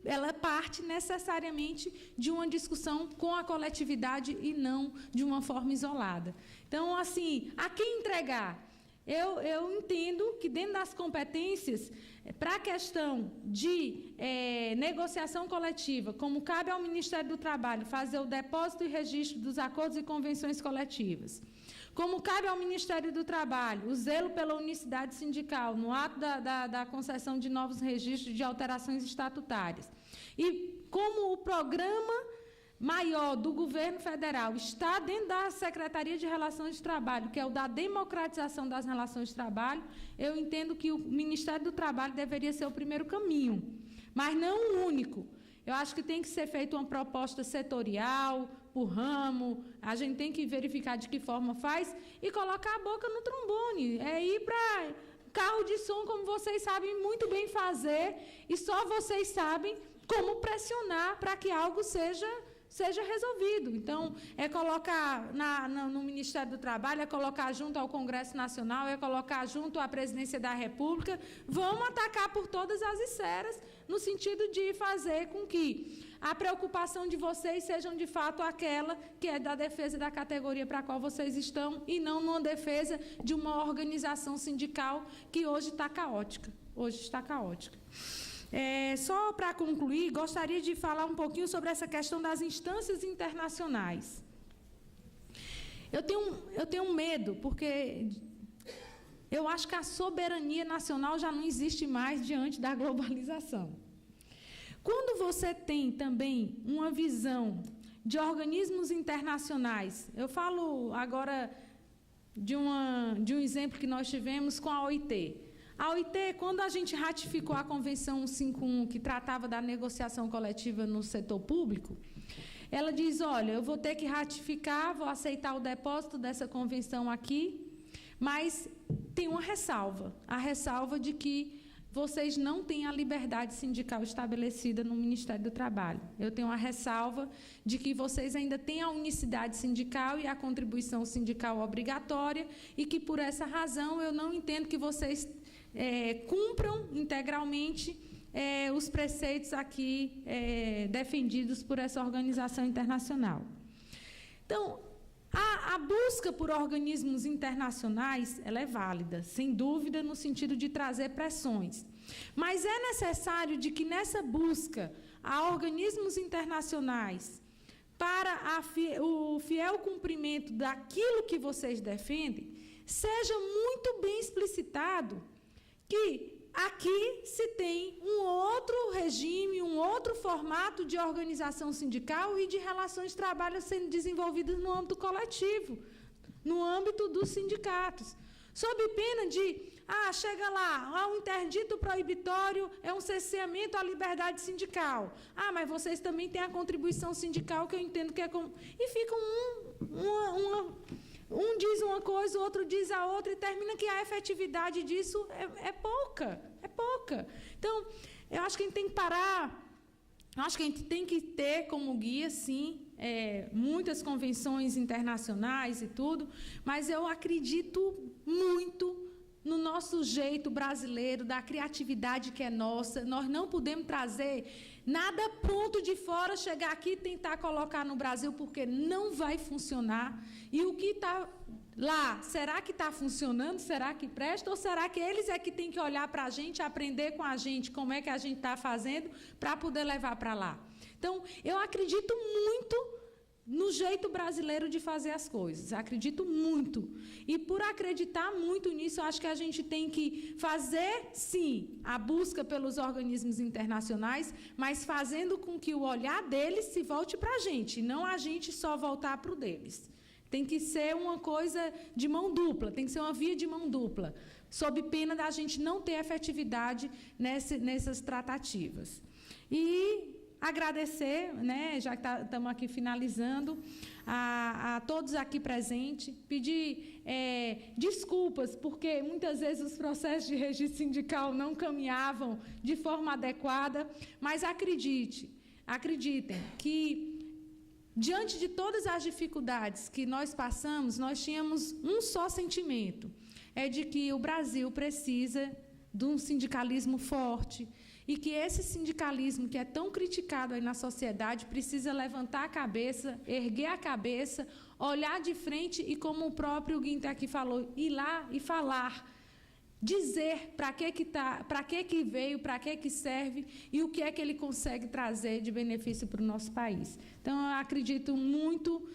D: ela parte necessariamente de uma discussão com a coletividade e não de uma forma isolada. Então, assim, a quem entregar? Eu entendo que dentro das competências, para a questão de negociação coletiva, como cabe ao Ministério do Trabalho fazer o depósito e registro dos acordos e convenções coletivas, Como cabe ao Ministério do Trabalho o zelo pela unicidade sindical no ato da concessão de novos registros de alterações estatutárias. E como o programa maior do governo federal está dentro da Secretaria de Relações de Trabalho, que é o da democratização das relações de trabalho, eu entendo que o Ministério do Trabalho deveria ser o primeiro caminho, mas não o único. Eu acho que tem que ser feita uma proposta setorial, por ramo, a gente tem que verificar de que forma faz e colocar a boca no trombone, é ir para carro de som, como vocês sabem muito bem fazer, e só vocês sabem como pressionar para que algo seja resolvido. Então, é colocar no Ministério do Trabalho, é colocar junto ao Congresso Nacional, é colocar junto à Presidência da República, vamos atacar por todas as esferas, no sentido de fazer com que a preocupação de vocês sejam, de fato, aquela que é da defesa da categoria para a qual vocês estão, e não numa defesa de uma organização sindical que hoje está caótica. Só para concluir, gostaria de falar um pouquinho sobre essa questão das instâncias internacionais. Eu tenho medo, porque eu acho que a soberania nacional já não existe mais diante da globalização. Quando você tem também uma visão de organismos internacionais, eu falo agora de um exemplo que nós tivemos com a OIT. A OIT, quando a gente ratificou a Convenção 151, que tratava da negociação coletiva no setor público, ela diz, olha, eu vou ter que ratificar, vou aceitar o depósito dessa convenção aqui, mas tem uma ressalva, a ressalva de que vocês não têm a liberdade sindical estabelecida no Ministério do Trabalho. Eu tenho a ressalva de que vocês ainda têm a unicidade sindical e a contribuição sindical obrigatória, e que, por essa razão, eu não entendo que vocês cumpram integralmente os preceitos aqui defendidos por essa organização internacional. Então, a busca por organismos internacionais, ela é válida, sem dúvida, no sentido de trazer pressões. Mas é necessário de que nessa busca a organismos internacionais para o fiel cumprimento daquilo que vocês defendem, seja muito bem explicitado que aqui se tem um outro regime, um outro formato de organização sindical e de relações de trabalho sendo desenvolvidas no âmbito coletivo, no âmbito dos sindicatos. Sob pena de, chega lá, um interdito proibitório é um cerceamento à liberdade sindical. Mas vocês também têm a contribuição sindical, que eu entendo que é como... E fica um diz uma coisa, o outro diz a outra, e termina que a efetividade disso é pouca. Então, eu acho que a gente tem que parar, eu acho que a gente tem que ter como guia, sim, muitas convenções internacionais e tudo, mas eu acredito muito no nosso jeito brasileiro, da criatividade que é nossa. Nós não podemos trazer nada pronto de fora, chegar aqui e tentar colocar no Brasil, porque não vai funcionar. E o que está lá, será que está funcionando? Será que presta? Ou será que eles é que têm que olhar para a gente, aprender com a gente como é que a gente está fazendo, para poder levar para lá? Então, eu acredito muito no jeito brasileiro de fazer as coisas, acredito muito. E por acreditar muito nisso, eu acho que a gente tem que fazer, sim, a busca pelos organismos internacionais, mas fazendo com que o olhar deles se volte para a gente, não a gente só voltar para o deles. Tem que ser uma coisa de mão dupla, tem que ser uma via de mão dupla, sob pena da gente não ter efetividade nessas tratativas. E agradecer, já que estamos aqui finalizando, a todos aqui presentes, pedir desculpas, porque muitas vezes os processos de registro sindical não caminhavam de forma adequada, mas acreditem que, diante de todas as dificuldades que nós passamos, nós tínhamos um só sentimento, é de que o Brasil precisa de um sindicalismo forte, e que esse sindicalismo, que é tão criticado aí na sociedade, precisa levantar a cabeça, erguer a cabeça, olhar de frente e, como o próprio Guinter aqui falou, ir lá e falar dizer para que veio, para que serve e o que é que ele consegue trazer de benefício para o nosso país. Então, eu acredito muito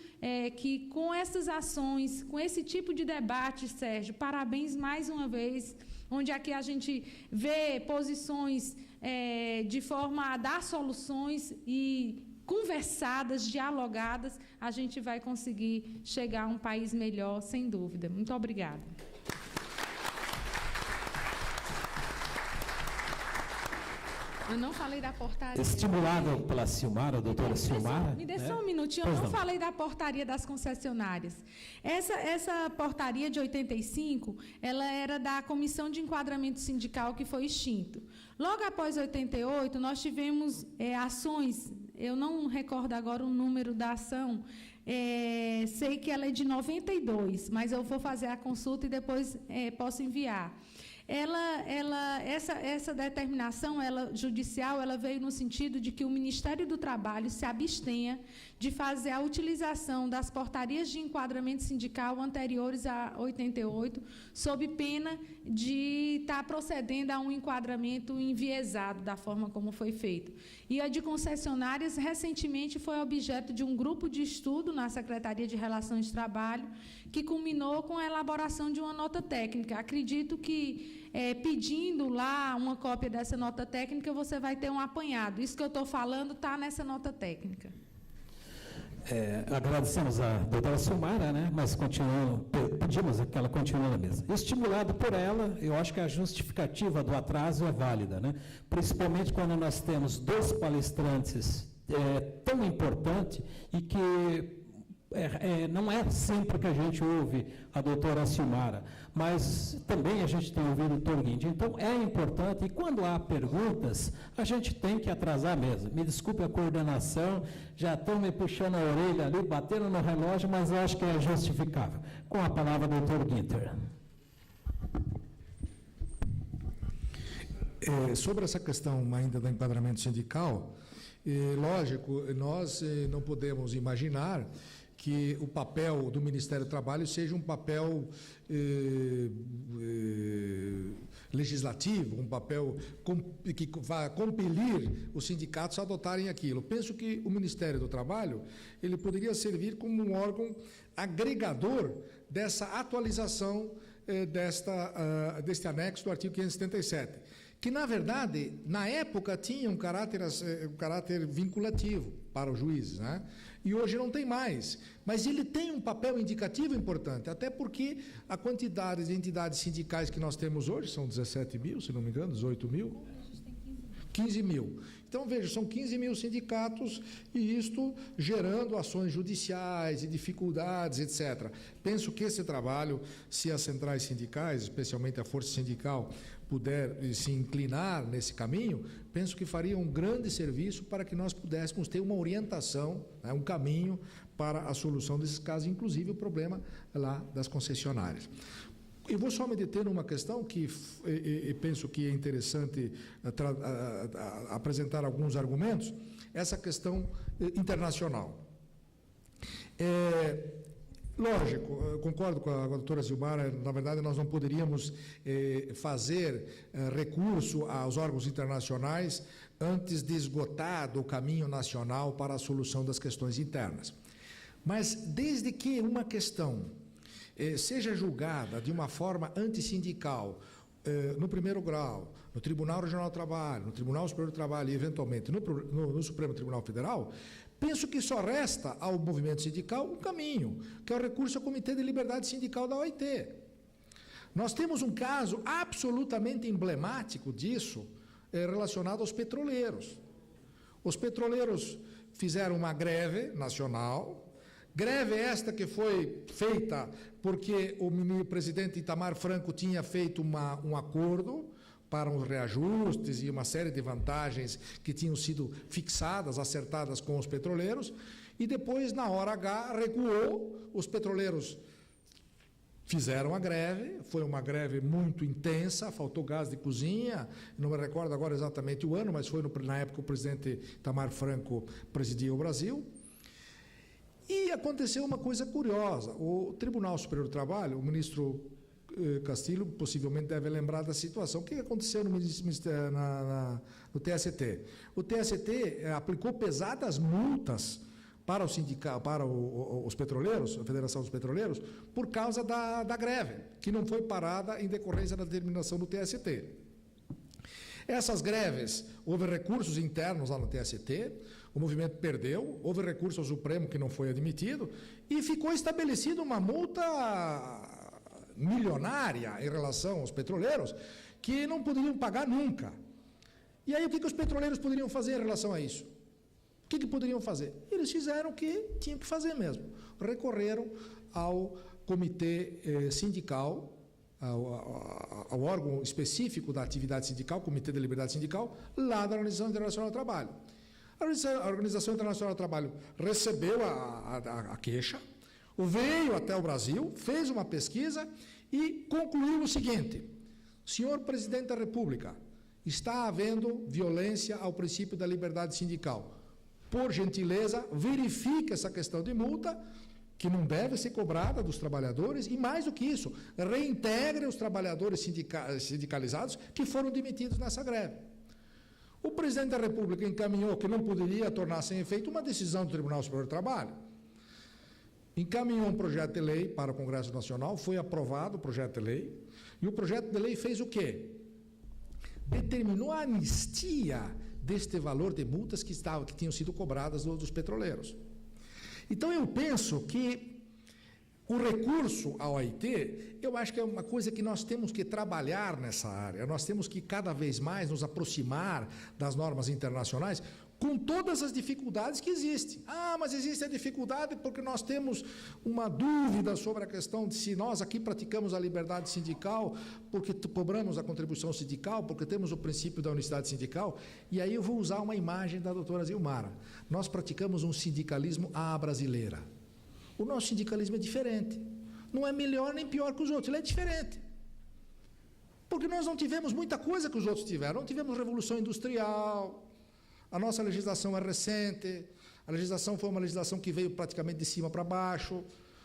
D: que com essas ações, com esse tipo de debate, Sérgio, parabéns mais uma vez, onde aqui a gente vê posições de forma a dar soluções e conversadas, dialogadas, a gente vai conseguir chegar a um país melhor, sem dúvida. Muito obrigada. Eu não falei da portaria.
A: Estimulada pela Silmara, a doutora Silmara.
D: Me dê só um minutinho, eu não falei da portaria das concessionárias. Essa portaria de 85, ela era da Comissão de Enquadramento Sindical, que foi extinto. Logo após 88, nós tivemos ações, eu não recordo agora o número da ação, sei que ela é de 92, mas eu vou fazer a consulta e depois posso enviar. Essa determinação judicial veio no sentido de que o Ministério do Trabalho se abstenha de fazer a utilização das portarias de enquadramento sindical anteriores a 88, sob pena de estar procedendo a um enquadramento enviesado da forma como foi feito. E a de concessionárias, recentemente, foi objeto de um grupo de estudo na Secretaria de Relações de Trabalho, que culminou com a elaboração de uma nota técnica. Acredito que, pedindo lá uma cópia dessa nota técnica, você vai ter um apanhado. Isso que eu estou falando está nessa nota técnica.
A: Agradecemos a doutora Silmara, né? Mas pedimos que ela continue na mesa. Estimulado por ela, eu acho que a justificativa do atraso é válida, né? Principalmente quando nós temos dois palestrantes tão importantes e que não é sempre que a gente ouve a doutora Silmara, mas também a gente tem ouvido o doutor Guinter. Então, é importante, e quando há perguntas, a gente tem que atrasar mesmo. Me desculpe a coordenação, já estão me puxando a orelha ali, batendo no relógio, mas eu acho que é justificável. Com a palavra, doutor Guinter.
E: Sobre essa questão ainda do enquadramento sindical, lógico, nós não podemos imaginar que o papel do Ministério do Trabalho seja um papel legislativo, um papel que vá compelir os sindicatos a adotarem aquilo. Penso que o Ministério do Trabalho ele poderia servir como um órgão agregador dessa atualização deste anexo do artigo 577, que, na verdade, na época tinha um caráter vinculativo para os juízes, né? E hoje não tem mais. Mas ele tem um papel indicativo importante, até porque a quantidade de entidades sindicais que nós temos hoje são 17 mil, se não me engano, 18 mil? 15 mil. Então, veja, são 15 mil sindicatos e isto gerando ações judiciais e dificuldades, etc. Penso que esse trabalho, se as centrais sindicais, especialmente a força sindical, puder se inclinar nesse caminho, penso que faria um grande serviço para que nós pudéssemos ter uma orientação, né, um caminho para a solução desses casos, inclusive o problema lá das concessionárias. Eu vou só me deter numa questão que penso que é interessante apresentar alguns argumentos, essa questão internacional. Lógico, eu concordo com a doutora Silmara, na verdade nós não poderíamos fazer recurso aos órgãos internacionais antes de esgotado o caminho nacional para a solução das questões internas. Mas desde que uma questão seja julgada de uma forma antissindical no primeiro grau, no Tribunal Regional do Trabalho, no Tribunal Superior do Trabalho e, eventualmente, no Supremo Tribunal Federal, penso que só resta ao movimento sindical um caminho, que é o recurso ao Comitê de Liberdade Sindical da OIT. Nós temos um caso absolutamente emblemático disso, relacionado aos petroleiros. Os petroleiros fizeram uma greve nacional, greve esta que foi feita porque o presidente Itamar Franco tinha feito um acordo para os reajustes e uma série de vantagens que tinham sido fixadas, acertadas com os petroleiros, e depois, na hora H, recuou, os petroleiros fizeram a greve, foi uma greve muito intensa, faltou gás de cozinha, não me recordo agora exatamente o ano, mas foi na época que o presidente Itamar Franco presidia o Brasil. E aconteceu uma coisa curiosa, o Tribunal Superior do Trabalho, o ministro Castilho possivelmente deve lembrar da situação. O que aconteceu no TST? O TST aplicou pesadas multas para o sindicato, para os petroleiros, a Federação dos Petroleiros, por causa da greve, que não foi parada em decorrência da determinação do TST. Essas greves, houve recursos internos lá no TST, o movimento perdeu, houve recurso ao Supremo que não foi admitido, e ficou estabelecida uma multa milionária em relação aos petroleiros, que não poderiam pagar nunca. E aí o que os petroleiros poderiam fazer em relação a isso? O que poderiam fazer? Eles fizeram o que tinham que fazer mesmo. Recorreram ao comitê sindical, ao órgão específico da atividade sindical, Comitê de Liberdade Sindical, lá da Organização Internacional do Trabalho. A Organização Internacional do Trabalho recebeu a queixa, veio até o Brasil, fez uma pesquisa e concluiu o seguinte: senhor presidente da República, está havendo violência ao princípio da liberdade sindical. Por gentileza, verifique essa questão de multa, que não deve ser cobrada dos trabalhadores, e mais do que isso, reintegre os trabalhadores sindicalizados que foram demitidos nessa greve. O presidente da República encaminhou que não poderia tornar sem efeito uma decisão do Tribunal Superior do Trabalho. Encaminhou um projeto de lei para o Congresso Nacional, foi aprovado o projeto de lei, e o projeto de lei fez o quê? Determinou a anistia deste valor de multas que tinham sido cobradas dos petroleiros. Então, eu penso que o recurso ao OIT, eu acho que é uma coisa que nós temos que trabalhar nessa área, nós temos que cada vez mais nos aproximar das normas internacionais, com todas as dificuldades que existem. Mas existe a dificuldade porque nós temos uma dúvida sobre a questão de se nós aqui praticamos a liberdade sindical, porque cobramos a contribuição sindical, porque temos o princípio da unicidade sindical. E aí eu vou usar uma imagem da doutora Zilmara. Nós praticamos um sindicalismo à brasileira. O nosso sindicalismo é diferente. Não é melhor nem pior que os outros, ele é diferente. Porque nós não tivemos muita coisa que os outros tiveram. Não tivemos revolução industrial. A nossa legislação é recente, a legislação foi uma legislação que veio praticamente de cima para baixo.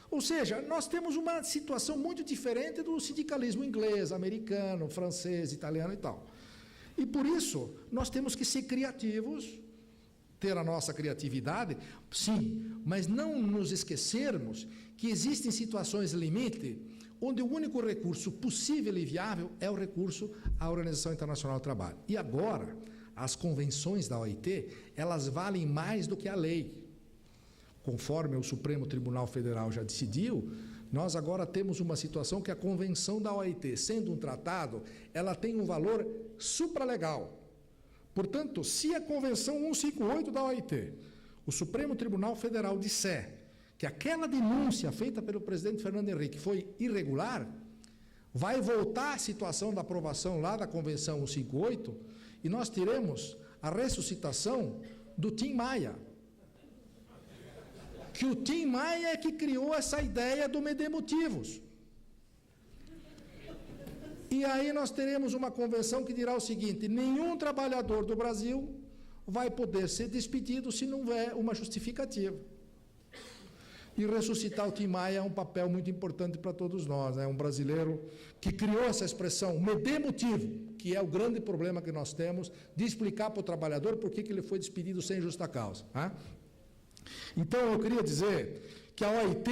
E: Ou seja, nós temos uma situação muito diferente do sindicalismo inglês, americano, francês, italiano e tal. E por isso, nós temos que ser criativos, ter a nossa criatividade, sim, mas não nos esquecermos que existem situações limite onde o único recurso possível e viável é o recurso à Organização Internacional do Trabalho. E agora, as convenções da OIT, elas valem mais do que a lei. Conforme o Supremo Tribunal Federal já decidiu, nós agora temos uma situação que a convenção da OIT, sendo um tratado, ela tem um valor supralegal. Portanto, se a convenção 158 da OIT, o Supremo Tribunal Federal disser que aquela denúncia feita pelo presidente Fernando Henrique foi irregular, vai voltar à situação da aprovação lá da convenção 158, e nós teremos a ressuscitação do Tim Maia. Que o Tim Maia é que criou essa ideia do me dê motivos. E aí nós teremos uma convenção que dirá o seguinte: nenhum trabalhador do Brasil vai poder ser despedido se não houver uma justificativa. E ressuscitar o Tim Maia é um papel muito importante para todos nós, né? Um brasileiro que criou essa expressão, me dê motivo, que é o grande problema que nós temos, de explicar para o trabalhador por que ele foi despedido sem justa causa. Né? Então, eu queria dizer que a OIT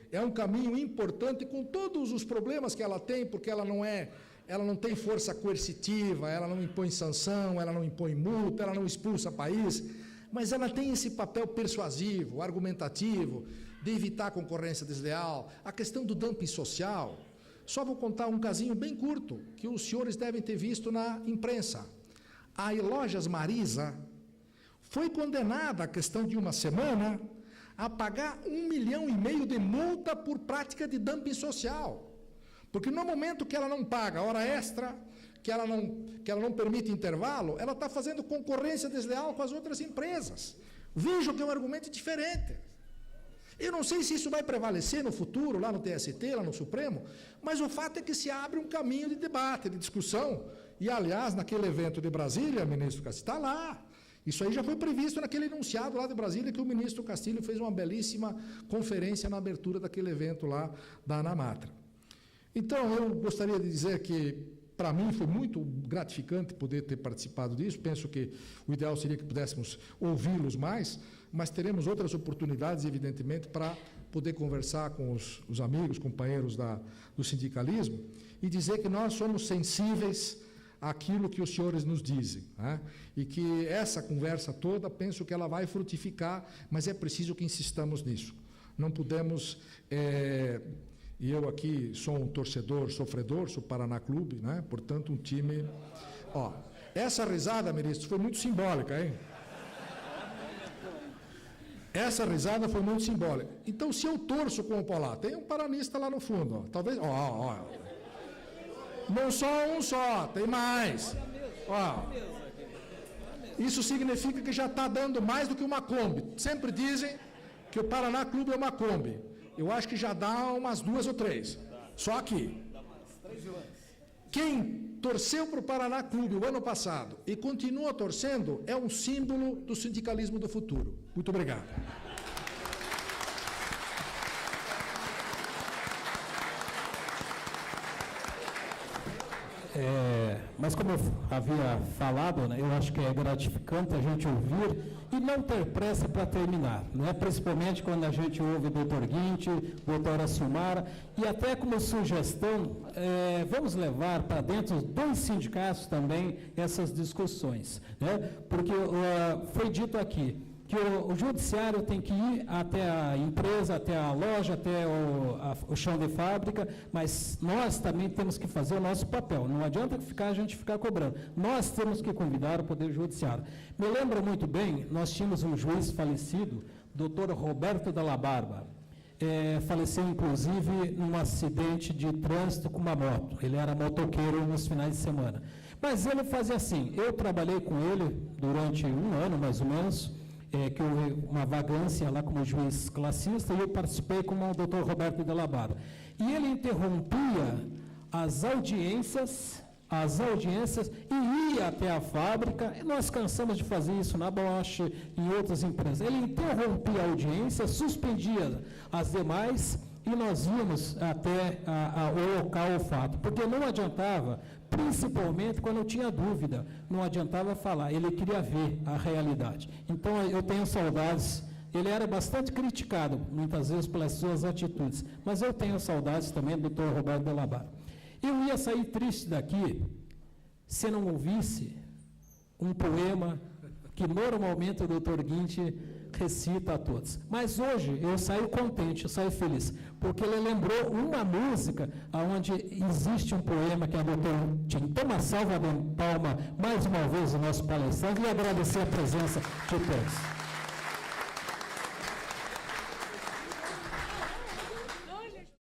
E: é um caminho importante com todos os problemas que ela tem, porque ela não tem força coercitiva, ela não impõe sanção, ela não impõe multa, ela não expulsa país, mas ela tem esse papel persuasivo, argumentativo, de evitar a concorrência desleal, a questão do dumping social. Só vou contar um casinho bem curto, que os senhores devem ter visto na imprensa. A Lojas Marisa foi condenada, a questão de uma semana, a pagar 1,5 milhão de multa por prática de dumping social. Porque no momento que ela não paga hora extra, que ela não permite intervalo, ela está fazendo concorrência desleal com as outras empresas. Vejam que é um argumento diferente. Eu não sei se isso vai prevalecer no futuro, lá no TST, lá no Supremo, mas o fato é que se abre um caminho de debate, de discussão. E, aliás, naquele evento de Brasília, ministro Castilho, está lá. Isso aí já foi previsto naquele enunciado lá de Brasília, que o ministro Castilho fez uma belíssima conferência na abertura daquele evento lá da Anamatra. Então, eu gostaria de dizer que, para mim, foi muito gratificante poder ter participado disso. Penso que o ideal seria que pudéssemos ouvi-los mais, mas teremos outras oportunidades, evidentemente, para poder conversar com os amigos, companheiros do sindicalismo e dizer que nós somos sensíveis àquilo que os senhores nos dizem, né? E que essa conversa toda, penso que ela vai frutificar, mas é preciso que insistamos nisso. Não podemos... E eu aqui sou um torcedor sofredor, sou Paraná Clube, né? Portanto, um time... Ó, essa risada, ministro, foi muito simbólica, hein? Essa risada foi muito simbólica. Então, se eu torço com o Paulá, tem um paranista lá no fundo, ó. Talvez... Ó. Não só um só, tem mais. Ó. Isso significa que já está dando mais do que uma Kombi. Sempre dizem que o Paraná Clube é uma Kombi. Eu acho que já dá umas 2 ou 3. Só aqui. Quem torceu para o Paraná Clube o ano passado e continua torcendo é um símbolo do sindicalismo do futuro. Muito obrigado.
A: Mas como eu havia falado, né, eu acho que é gratificante a gente ouvir e não ter pressa para terminar, né? Principalmente quando a gente ouve o doutor Guinter, doutora Silmara, e até como sugestão, vamos levar para dentro dos sindicatos também essas discussões, né? Porque foi dito aqui que o judiciário tem que ir até a empresa, até a loja, até o chão de fábrica, mas nós também temos que fazer o nosso papel. Não adianta a gente ficar cobrando. Nós temos que convidar o Poder Judiciário. Me lembro muito bem, nós tínhamos um juiz falecido, doutor Roberto Dalla Barba. Faleceu, inclusive, num acidente de trânsito com uma moto. Ele era motoqueiro nos finais de semana. Mas ele fazia assim, eu trabalhei com ele durante 1 ano, mais ou menos, que houve uma vagância lá como juiz classista, e eu participei com o doutor Roberto Dalla Barba. E ele interrompia as audiências e ia até a fábrica. E nós cansamos de fazer isso na Bosch e em outras empresas. Ele interrompia a audiência, suspendia as demais e nós íamos até o local, o fato. Porque não adiantava, principalmente quando eu tinha dúvida, não adiantava falar, ele queria ver a realidade. Então, eu tenho saudades, ele era bastante criticado, muitas vezes, pelas suas atitudes, mas eu tenho saudades também do Dr. Roberto Dalla Barba. Eu ia sair triste daqui se não ouvisse um poema que normalmente o Dr. Guinter recita a todos. Mas hoje eu saio contente, eu saio feliz, porque ele lembrou uma música onde existe um poema que é do Dr. Tim. Então, uma salva de palma mais uma vez o nosso palestrante e agradecer a presença de todos.